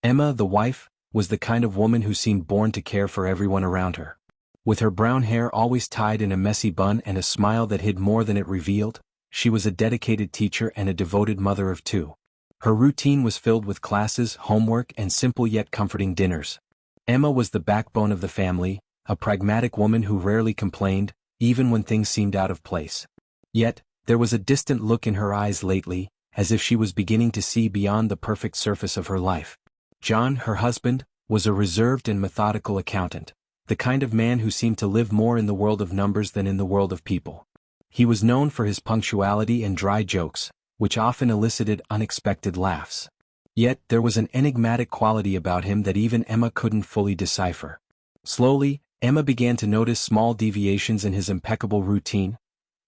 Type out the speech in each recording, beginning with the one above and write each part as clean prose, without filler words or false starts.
Emma, the wife, was the kind of woman who seemed born to care for everyone around her. With her brown hair always tied in a messy bun and a smile that hid more than it revealed, she was a dedicated teacher and a devoted mother of two. Her routine was filled with classes, homework, and simple yet comforting dinners. Emma was the backbone of the family, a pragmatic woman who rarely complained, even when things seemed out of place. Yet, there was a distant look in her eyes lately, as if she was beginning to see beyond the perfect surface of her life. John, her husband, was a reserved and methodical accountant, the kind of man who seemed to live more in the world of numbers than in the world of people. He was known for his punctuality and dry jokes, which often elicited unexpected laughs. Yet there was an enigmatic quality about him that even Emma couldn't fully decipher. Slowly, Emma began to notice small deviations in his impeccable routine,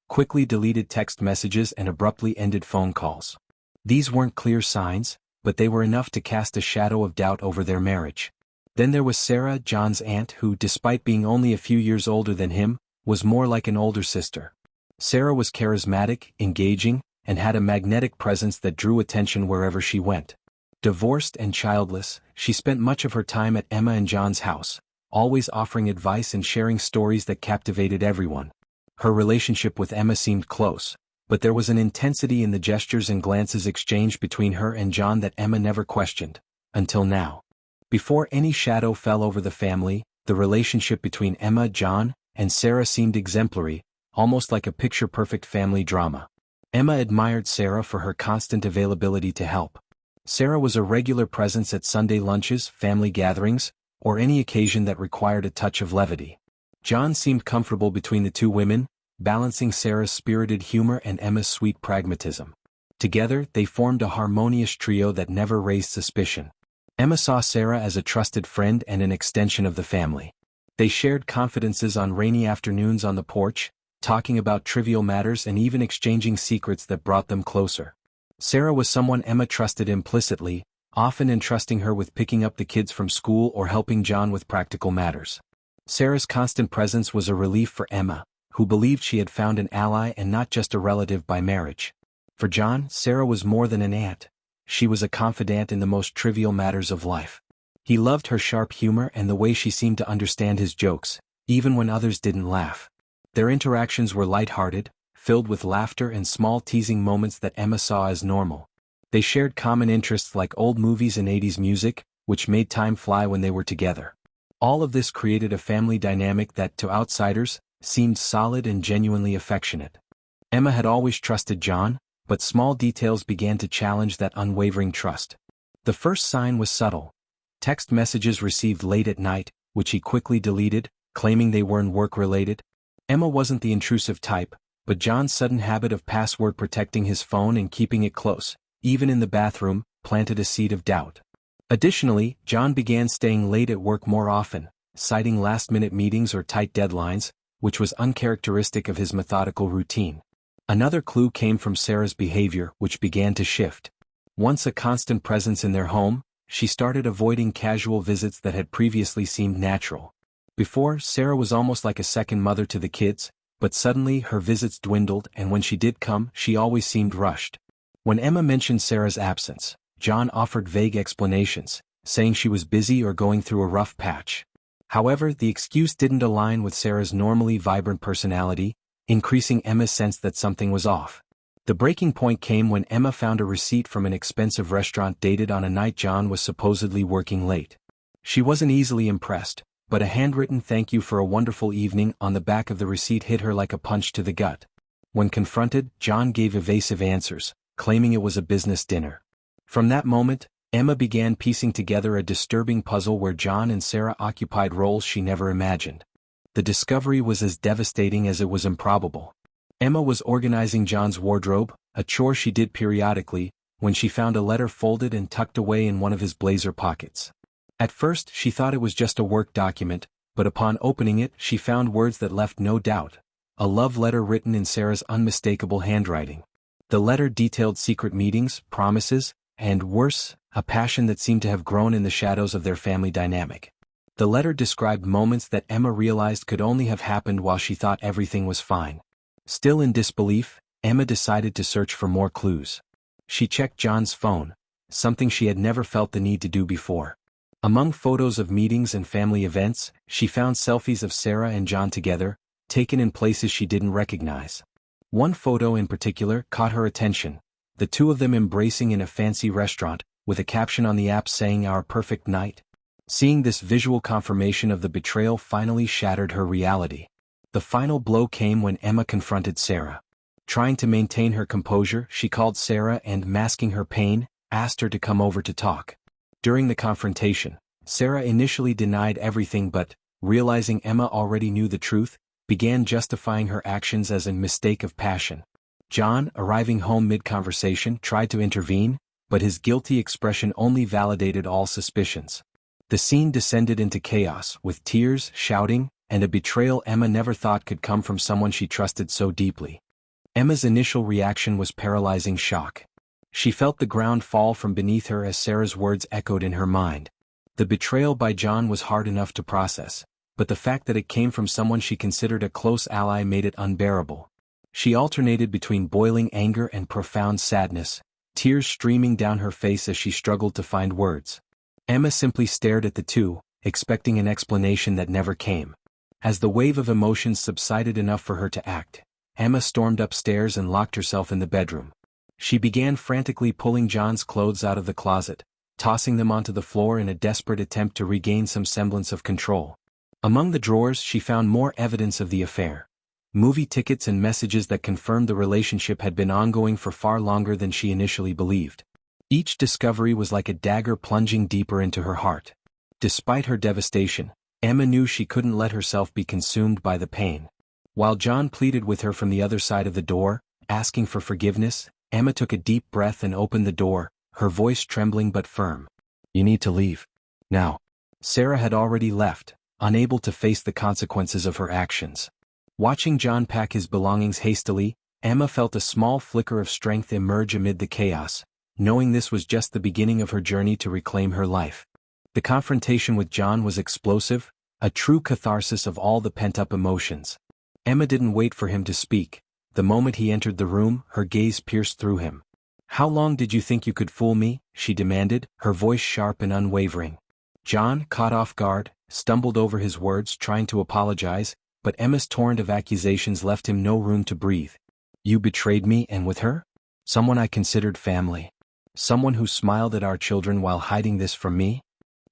quickly deleted text messages and abruptly ended phone calls. These weren't clear signs, but they were enough to cast a shadow of doubt over their marriage. Then there was Sarah, John's aunt, who, despite being only a few years older than him, was more like an older sister. Sarah was charismatic, engaging, and had a magnetic presence that drew attention wherever she went. Divorced and childless, she spent much of her time at Emma and John's house, always offering advice and sharing stories that captivated everyone. Her relationship with Emma seemed close, but there was an intensity in the gestures and glances exchanged between her and John that Emma never questioned, until now. Before any shadow fell over the family, the relationship between Emma, John, and Sarah seemed exemplary, almost like a picture-perfect family drama. Emma admired Sarah for her constant availability to help. Sarah was a regular presence at Sunday lunches, family gatherings, or any occasion that required a touch of levity. John seemed comfortable between the two women, balancing Sarah's spirited humor and Emma's sweet pragmatism. Together, they formed a harmonious trio that never raised suspicion. Emma saw Sarah as a trusted friend and an extension of the family. They shared confidences on rainy afternoons on the porch, talking about trivial matters and even exchanging secrets that brought them closer. Sarah was someone Emma trusted implicitly, often entrusting her with picking up the kids from school or helping John with practical matters. Sarah's constant presence was a relief for Emma, who believed she had found an ally and not just a relative by marriage. For John, Sarah was more than an aunt. She was a confidant in the most trivial matters of life. He loved her sharp humor and the way she seemed to understand his jokes, even when others didn't laugh. Their interactions were lighthearted, filled with laughter and small teasing moments that Emma saw as normal. They shared common interests like old movies and 80s music, which made time fly when they were together. All of this created a family dynamic that, to outsiders, seemed solid and genuinely affectionate. Emma had always trusted John, but small details began to challenge that unwavering trust. The first sign was subtle. Text messages received late at night, which he quickly deleted, claiming they weren't work-related. Emma wasn't the intrusive type, but John's sudden habit of password protecting his phone and keeping it close, even in the bathroom, planted a seed of doubt. Additionally, John began staying late at work more often, citing last-minute meetings or tight deadlines, which was uncharacteristic of his methodical routine. Another clue came from Sarah's behavior, which began to shift. Once a constant presence in their home, she started avoiding casual visits that had previously seemed natural. Before, Sarah was almost like a second mother to the kids, but suddenly her visits dwindled and when she did come, she always seemed rushed. When Emma mentioned Sarah's absence, John offered vague explanations, saying she was busy or going through a rough patch. However, the excuse didn't align with Sarah's normally vibrant personality, increasing Emma's sense that something was off. The breaking point came when Emma found a receipt from an expensive restaurant dated on a night John was supposedly working late. She wasn't easily impressed, but a handwritten thank you for a wonderful evening on the back of the receipt hit her like a punch to the gut. When confronted, John gave evasive answers, claiming it was a business dinner. From that moment, Emma began piecing together a disturbing puzzle where John and Sarah occupied roles she never imagined. The discovery was as devastating as it was improbable. Emma was organizing John's wardrobe, a chore she did periodically, when she found a letter folded and tucked away in one of his blazer pockets. At first, she thought it was just a work document, but upon opening it, she found words that left no doubt. A love letter written in Sarah's unmistakable handwriting. The letter detailed secret meetings, promises, and worse, a passion that seemed to have grown in the shadows of their family dynamic. The letter described moments that Emma realized could only have happened while she thought everything was fine. Still in disbelief, Emma decided to search for more clues. She checked John's phone, something she had never felt the need to do before. Among photos of meetings and family events, she found selfies of Sarah and John together, taken in places she didn't recognize. One photo in particular caught her attention, the two of them embracing in a fancy restaurant, with a caption on the app saying "Our perfect night." Seeing this visual confirmation of the betrayal finally shattered her reality. The final blow came when Emma confronted Sarah. Trying to maintain her composure, she called Sarah and, masking her pain, asked her to come over to talk. During the confrontation, Sarah initially denied everything but, realizing Emma already knew the truth, began justifying her actions as a mistake of passion. John, arriving home mid-conversation, tried to intervene, but his guilty expression only validated all suspicions. The scene descended into chaos, with tears, shouting, and a betrayal Emma never thought could come from someone she trusted so deeply. Emma's initial reaction was paralyzing shock. She felt the ground fall from beneath her as Sarah's words echoed in her mind. The betrayal by John was hard enough to process, but the fact that it came from someone she considered a close ally made it unbearable. She alternated between boiling anger and profound sadness, tears streaming down her face as she struggled to find words. Emma simply stared at the two, expecting an explanation that never came. As the wave of emotions subsided enough for her to act, Emma stormed upstairs and locked herself in the bedroom. She began frantically pulling John's clothes out of the closet, tossing them onto the floor in a desperate attempt to regain some semblance of control. Among the drawers she found more evidence of the affair. Movie tickets and messages that confirmed the relationship had been ongoing for far longer than she initially believed. Each discovery was like a dagger plunging deeper into her heart. Despite her devastation, Emma knew she couldn't let herself be consumed by the pain. While John pleaded with her from the other side of the door, asking for forgiveness, Emma took a deep breath and opened the door, her voice trembling but firm. "You need to leave. Now." Sarah had already left, unable to face the consequences of her actions. Watching John pack his belongings hastily, Emma felt a small flicker of strength emerge amid the chaos, knowing this was just the beginning of her journey to reclaim her life. The confrontation with John was explosive, a true catharsis of all the pent-up emotions. Emma didn't wait for him to speak. The moment he entered the room, her gaze pierced through him. "How long did you think you could fool me?" she demanded, her voice sharp and unwavering. John, caught off guard, stumbled over his words, trying to apologize, but Emma's torrent of accusations left him no room to breathe. "You betrayed me, and with her? Someone I considered family. Someone who smiled at our children while hiding this from me?"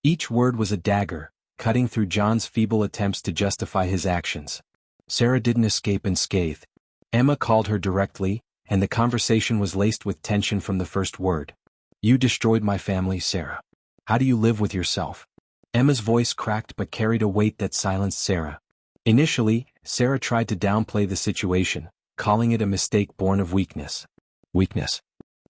Each word was a dagger, cutting through John's feeble attempts to justify his actions. Sarah didn't escape unscathed. Emma called her directly, and the conversation was laced with tension from the first word. "You destroyed my family, Sarah. How do you live with yourself?" Emma's voice cracked but carried a weight that silenced Sarah. Initially, Sarah tried to downplay the situation, calling it a mistake born of weakness. "Weakness?"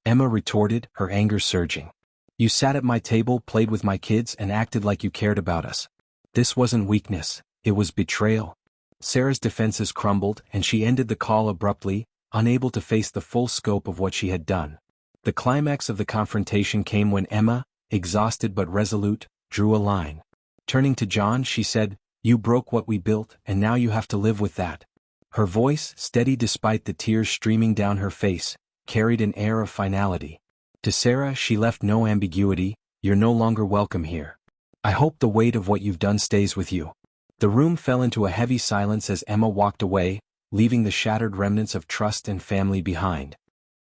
Emma retorted, her anger surging. "You sat at my table, played with my kids, and acted like you cared about us. This wasn't weakness, it was betrayal." Sarah's defenses crumbled, and she ended the call abruptly, unable to face the full scope of what she had done. The climax of the confrontation came when Emma, exhausted but resolute, drew a line. Turning to John, she said, "You broke what we built, and now you have to live with that." Her voice, steady despite the tears streaming down her face, carried an air of finality. To Sarah she left no ambiguity. "You're no longer welcome here. I hope the weight of what you've done stays with you." The room fell into a heavy silence as Emma walked away, leaving the shattered remnants of trust and family behind.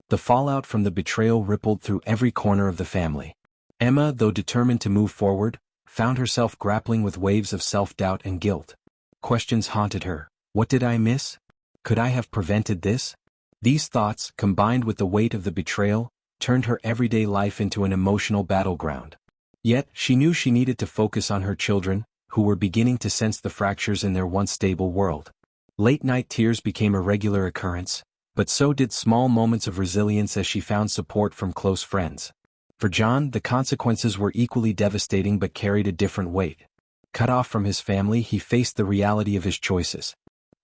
The fallout from the betrayal rippled through every corner of the family. Emma, though determined to move forward, found herself grappling with waves of self-doubt and guilt. Questions haunted her. What did I miss? Could I have prevented this? These thoughts, combined with the weight of the betrayal, turned her everyday life into an emotional battleground. Yet, she knew she needed to focus on her children, who were beginning to sense the fractures in their once stable world. Late-night tears became a regular occurrence, but so did small moments of resilience as she found support from close friends. For John, the consequences were equally devastating but carried a different weight. Cut off from his family, he faced the reality of his choices.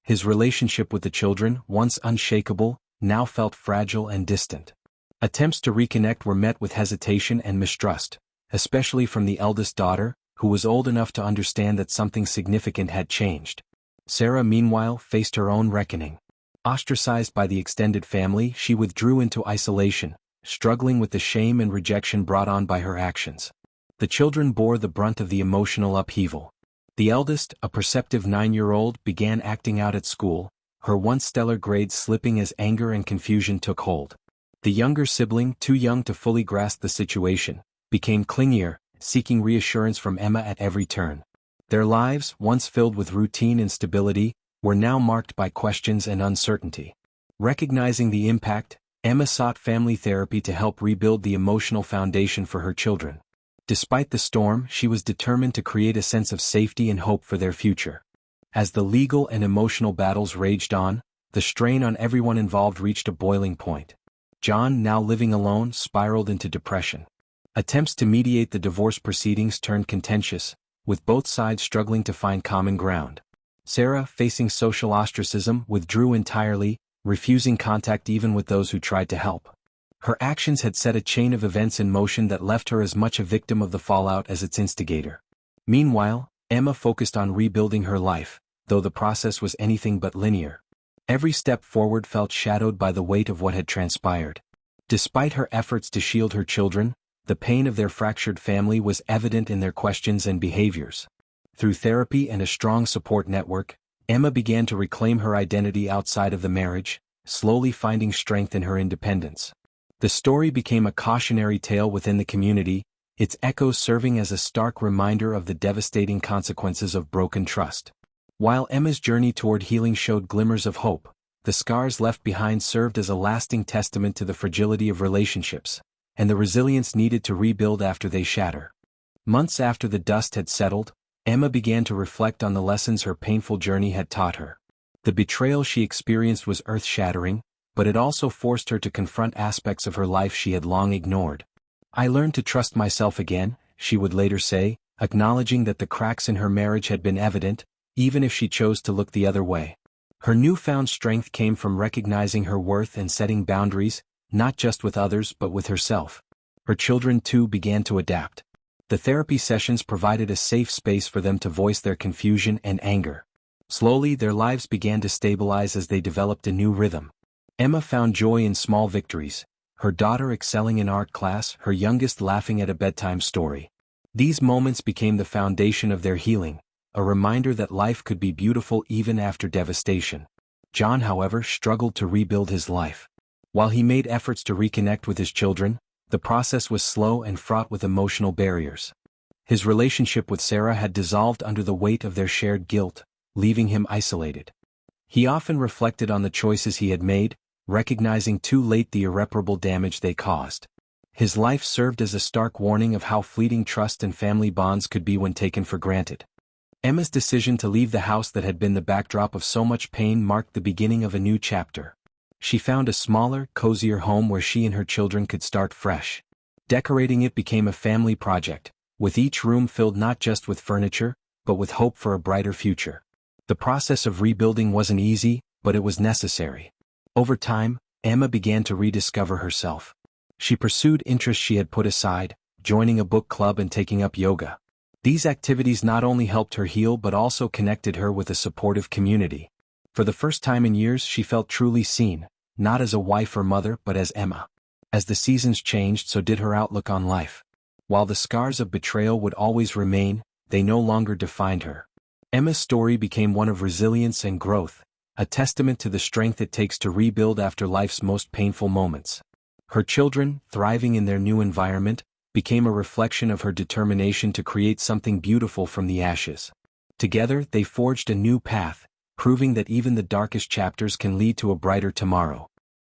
His relationship with the children, once unshakable, now felt fragile and distant. Attempts to reconnect were met with hesitation and mistrust, especially from the eldest daughter, who was old enough to understand that something significant had changed. Sarah, meanwhile, faced her own reckoning. Ostracized by the extended family, she withdrew into isolation, struggling with the shame and rejection brought on by her actions. The children bore the brunt of the emotional upheaval. The eldest, a perceptive 9-year-old, began acting out at school, her once stellar grades slipping as anger and confusion took hold. The younger sibling, too young to fully grasp the situation, became clingier, seeking reassurance from Emma at every turn. Their lives, once filled with routine and stability, were now marked by questions and uncertainty. Recognizing the impact, Emma sought family therapy to help rebuild the emotional foundation for her children. Despite the storm, she was determined to create a sense of safety and hope for their future. As the legal and emotional battles raged on, the strain on everyone involved reached a boiling point. John, now living alone, spiraled into depression. Attempts to mediate the divorce proceedings turned contentious, with both sides struggling to find common ground. Sarah, facing social ostracism, withdrew entirely, refusing contact even with those who tried to help. Her actions had set a chain of events in motion that left her as much a victim of the fallout as its instigator. Meanwhile, Emma focused on rebuilding her life, though the process was anything but linear. Every step forward felt shadowed by the weight of what had transpired. Despite her efforts to shield her children, the pain of their fractured family was evident in their questions and behaviors. Through therapy and a strong support network, Emma began to reclaim her identity outside of the marriage, slowly finding strength in her independence. The story became a cautionary tale within the community, its echoes serving as a stark reminder of the devastating consequences of broken trust. While Emma's journey toward healing showed glimmers of hope, the scars left behind served as a lasting testament to the fragility of relationships, and the resilience needed to rebuild after they shatter. Months after the dust had settled, Emma began to reflect on the lessons her painful journey had taught her. The betrayal she experienced was earth-shattering, but it also forced her to confront aspects of her life she had long ignored. "I learned to trust myself again," she would later say, acknowledging that the cracks in her marriage had been evident, even if she chose to look the other way. Her newfound strength came from recognizing her worth and setting boundaries, not just with others but with herself. Her children too began to adapt. The therapy sessions provided a safe space for them to voice their confusion and anger. Slowly, their lives began to stabilize as they developed a new rhythm. Emma found joy in small victories, her daughter excelling in art class, her youngest laughing at a bedtime story. These moments became the foundation of their healing, a reminder that life could be beautiful even after devastation. John, however, struggled to rebuild his life. While he made efforts to reconnect with his children, the process was slow and fraught with emotional barriers. His relationship with Sarah had dissolved under the weight of their shared guilt, leaving him isolated. He often reflected on the choices he had made, recognizing too late the irreparable damage they caused. His life served as a stark warning of how fleeting trust and family bonds could be when taken for granted. Emma's decision to leave the house that had been the backdrop of so much pain marked the beginning of a new chapter. She found a smaller, cozier home where she and her children could start fresh. Decorating it became a family project, with each room filled not just with furniture, but with hope for a brighter future. The process of rebuilding wasn't easy, but it was necessary. Over time, Emma began to rediscover herself. She pursued interests she had put aside, joining a book club and taking up yoga. These activities not only helped her heal but also connected her with a supportive community. For the first time in years, she felt truly seen, not as a wife or mother but as Emma. As the seasons changed, so did her outlook on life. While the scars of betrayal would always remain, they no longer defined her. Emma's story became one of resilience and growth, a testament to the strength it takes to rebuild after life's most painful moments. Her children, thriving in their new environment, became a reflection of her determination to create something beautiful from the ashes. Together, they forged a new path, proving that even the darkest chapters can lead to a brighter tomorrow.